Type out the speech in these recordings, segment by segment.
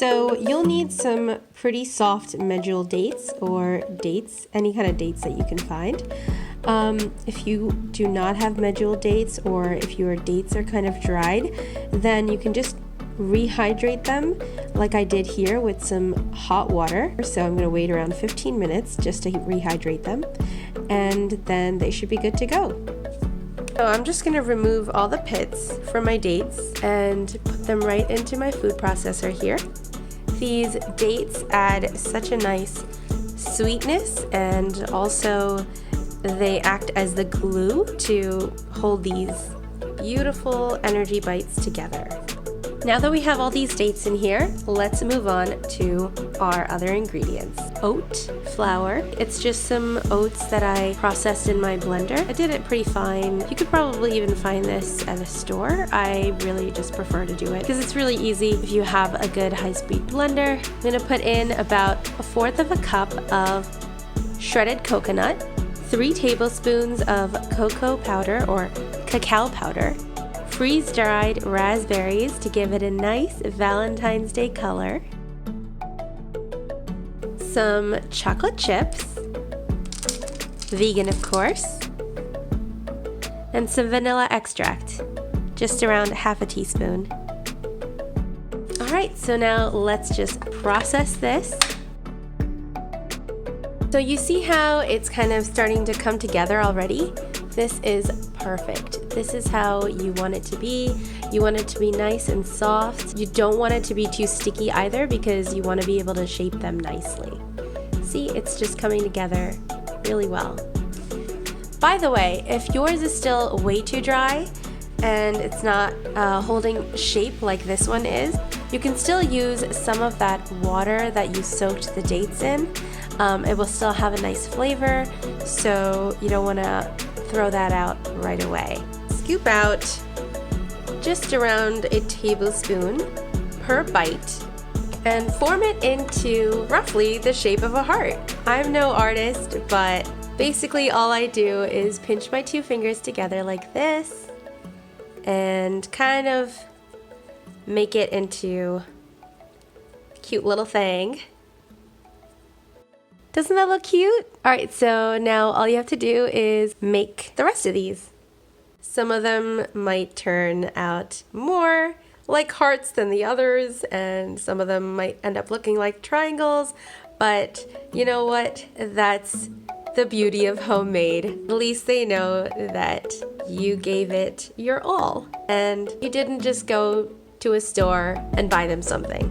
So you'll need some pretty soft medjool dates, or dates, any kind of dates that you can find. If you do not have medjool dates, or if your dates are kind of dried, then you can just rehydrate them like I did here with some hot water. So I'm going to wait around 15 minutes just to rehydrate them, and then they should be good to go. So I'm just going to remove all the pits from my dates and put them right into my food processor here. These dates add such a nice sweetness, and also they act as the glue to hold these beautiful energy bites together. Now that we have all these dates in here, let's move on to our other ingredients. Oat flour. It's just some oats that I processed in my blender. I did it pretty fine. You could probably even find this at a store. I really just prefer to do it because it's really easy if you have a good high-speed blender. I'm gonna put in about 1/4 cup of shredded coconut, 3 tablespoons of cocoa powder or cacao powder, freeze-dried raspberries to give it a nice Valentine's Day color, some chocolate chips, vegan of course, and some vanilla extract, just around 1/2 teaspoon. Alright, so now let's just process this. So you see how it's kind of starting to come together already? This is perfect. This is how you want it to be. You want it to be nice and soft. You don't want it to be too sticky either, because you want to be able to shape them nicely. See, it's just coming together really well. By the way, if yours is still way too dry and it's not holding shape like this one is, you can still use some of that water that you soaked the dates in. It will still have a nice flavor, so you don't want to throw that out right away. Scoop out just around a tablespoon per bite and form it into roughly the shape of a heart. I'm no artist, but basically all I do is pinch my 2 fingers together like this and kind of make it into a cute little thing. Doesn't that look cute? Alright, so now all you have to do is make the rest of these. Some of them might turn out more like hearts than the others, and some of them might end up looking like triangles, but you know what? That's the beauty of homemade. At least they know that you gave it your all, and you didn't just go to a store and buy them something.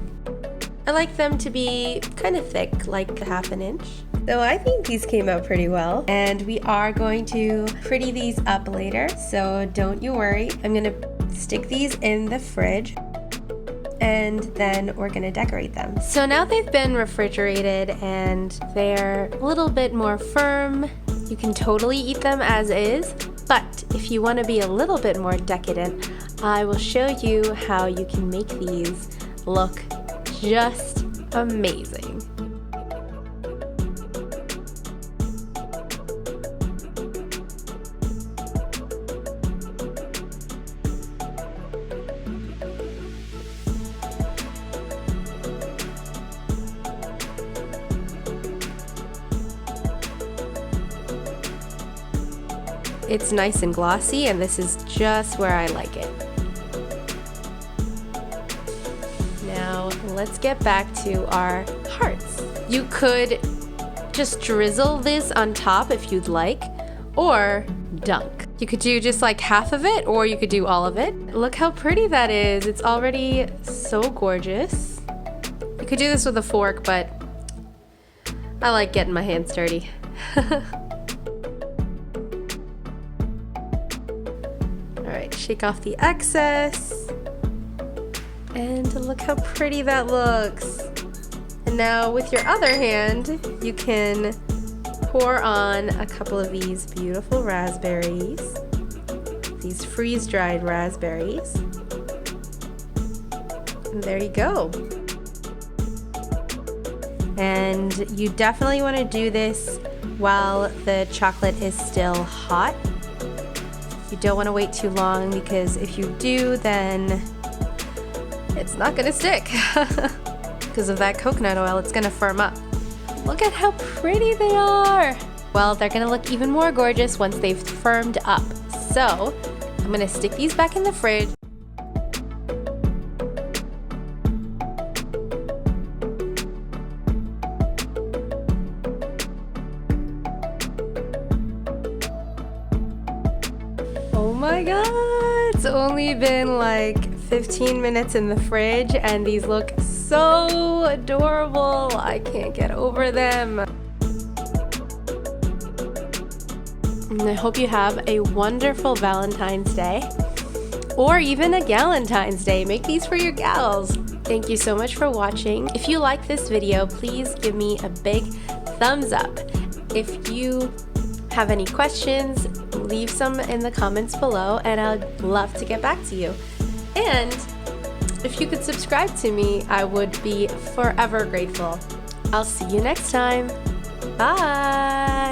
I like them to be kind of thick, like 1/2 inch. So I think these came out pretty well, and we are going to pretty these up later, so don't you worry. I'm gonna stick these in the fridge, and then we're gonna decorate them. So now they've been refrigerated and they're a little bit more firm. You can totally eat them as is, but if you want to be a little bit more decadent, I will show you how you can make these look just amazing. It's nice and glossy, and this is just where I like it. Now let's get back to our hearts. You could just drizzle this on top if you'd like, or dunk. You could do just like half of it, or you could do all of it. Look how pretty that is. It's already so gorgeous. You could do this with a fork, but I like getting my hands dirty. Alright, shake off the excess. And look how pretty that looks. And now with your other hand, you can pour on a couple of these beautiful raspberries. These freeze-dried raspberries. And there you go. And you definitely want to do this while the chocolate is still hot. You don't want to wait too long, because if you do, then it's not going to stick. because of that coconut oil, it's gonna firm up. Look at how pretty they are. Well, they're gonna look even more gorgeous once they've firmed up. So I'm gonna stick these back in the fridge. Oh my god, it's only been like 15 minutes in the fridge and these look so adorable. I can't get over them. And I hope you have a wonderful Valentine's Day, or even a Galentine's Day. Make these for your gals. Thank you so much for watching. If you like this video, please give me a big thumbs up. If you have any questions, leave some in the comments below and I'd love to get back to you. And if you could subscribe to me, I would be forever grateful. I'll see you next time. Bye!